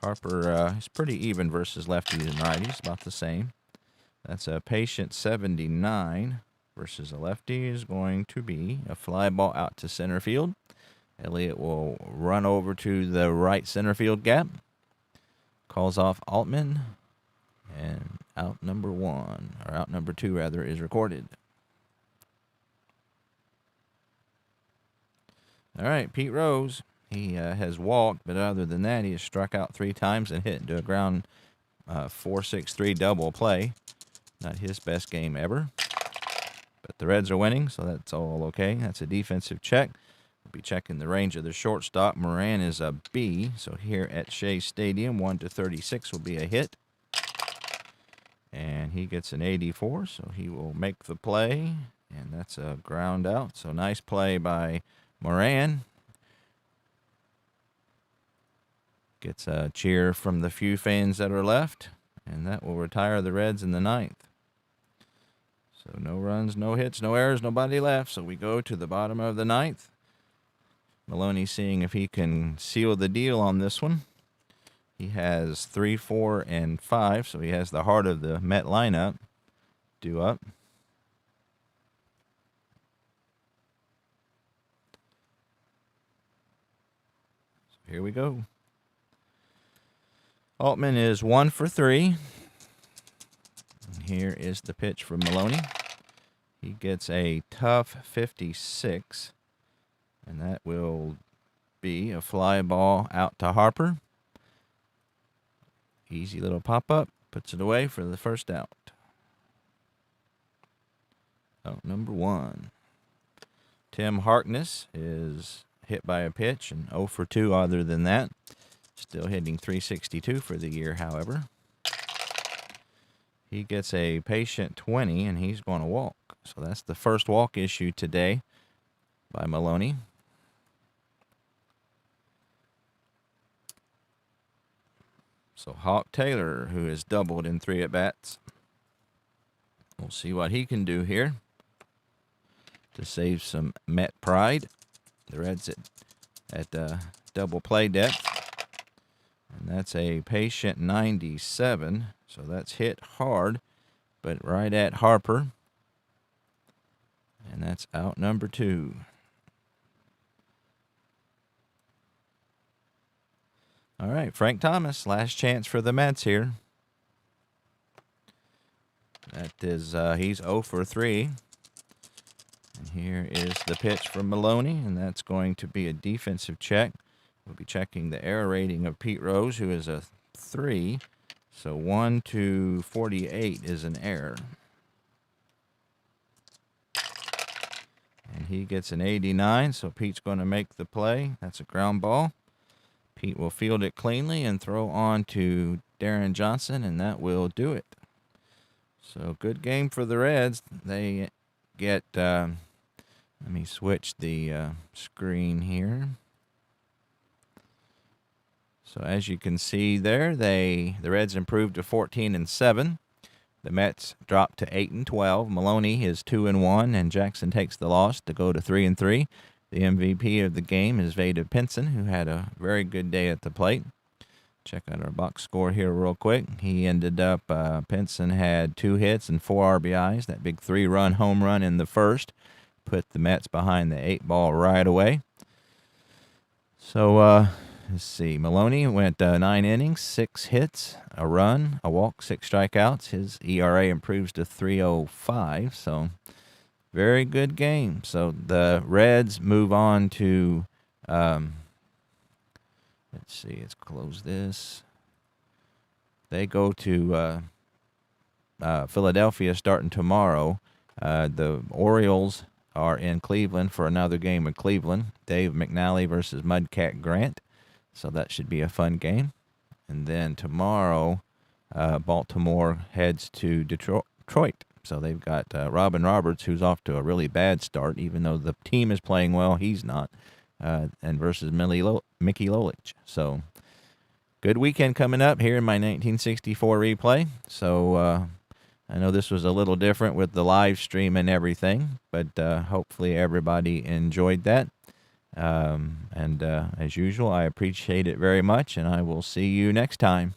Harper is pretty even versus lefties and righties, about the same. That's a patient 79 versus a lefty is going to be a fly ball out to center field. Elliott will run over to the right center field gap. Calls off Altman. And out number 2 rather, is recorded. All right, Pete Rose. He has walked, but other than that, he has struck out 3 times and hit into a ground 4-6-3 double play. Not his best game ever. But the Reds are winning, so that's all okay. That's a defensive check. We'll be checking the range of the shortstop. Moran is a B, so here at Shea Stadium, 1-36 will be a hit. And he gets an 84, so he will make the play. And that's a ground out. So nice play by Moran. Gets a cheer from the few fans that are left. And that will retire the Reds in the 9th. So no runs, no hits, no errors, nobody left. So we go to the bottom of the 9th. Maloney seeing if he can seal the deal on this one. He has 3, 4, and 5. So he has the heart of the Met lineup due up. So here we go. Altman is 1 for 3. And here is the pitch from Maloney. He gets a tough 56. And that will be a fly ball out to Harper. Easy little pop-up. Puts it away for the first out. Out number 1. Tim Harkness is hit by a pitch and 0 for 2 other than that. Still hitting .362 for the year, however. He gets a patient 20, and he's going to walk. So that's the first walk issue today by Maloney. So Hawk Taylor, who has doubled in 3 at-bats. We'll see what he can do here to save some Met pride. The Reds at double play depth. And that's a patient 97. So that's hit hard, but right at Harper. And that's out number 2. All right, Frank Thomas, last chance for the Mets here. That is, he's 0 for 3. And here is the pitch from Maloney, and that's going to be a defensive check. We'll be checking the error rating of Pete Rose, who is a 3. So 1 to 48 is an error. And he gets an 89, so Pete's going to make the play. That's a ground ball. Pete will field it cleanly and throw on to Darren Johnson, and that will do it. So good game for the Reds. They get, let me switch the screen here. So as you can see there, the Reds improved to 14-7. The Mets dropped to 8-12. Maloney is 2-1, and Jackson takes the loss to go to 3-3. The MVP of the game is Vada Pinson, who had a very good day at the plate. Check out our box score here real quick. He ended up, Pinson had 2 hits and 4 RBIs. That big 3-run home run in the first put the Mets behind the 8-ball right away. So, let's see. Maloney went 9 innings, 6 hits, a run, a walk, 6 strikeouts. His ERA improves to 3.05, so very good game. So the Reds move on to, let's see, let's close this. They go to Philadelphia starting tomorrow. The Orioles are in Cleveland for another game with Cleveland. Dave McNally versus Mudcat Grant. So that should be a fun game. And then tomorrow, Baltimore heads to Detroit. So they've got Robin Roberts, who's off to a really bad start, even though the team is playing well, he's not. And versus Mickey Lolich. So good weekend coming up here in my 1964 replay. So I know this was a little different with the live stream and everything, but hopefully everybody enjoyed that. And as usual, I appreciate it very much, and I will see you next time.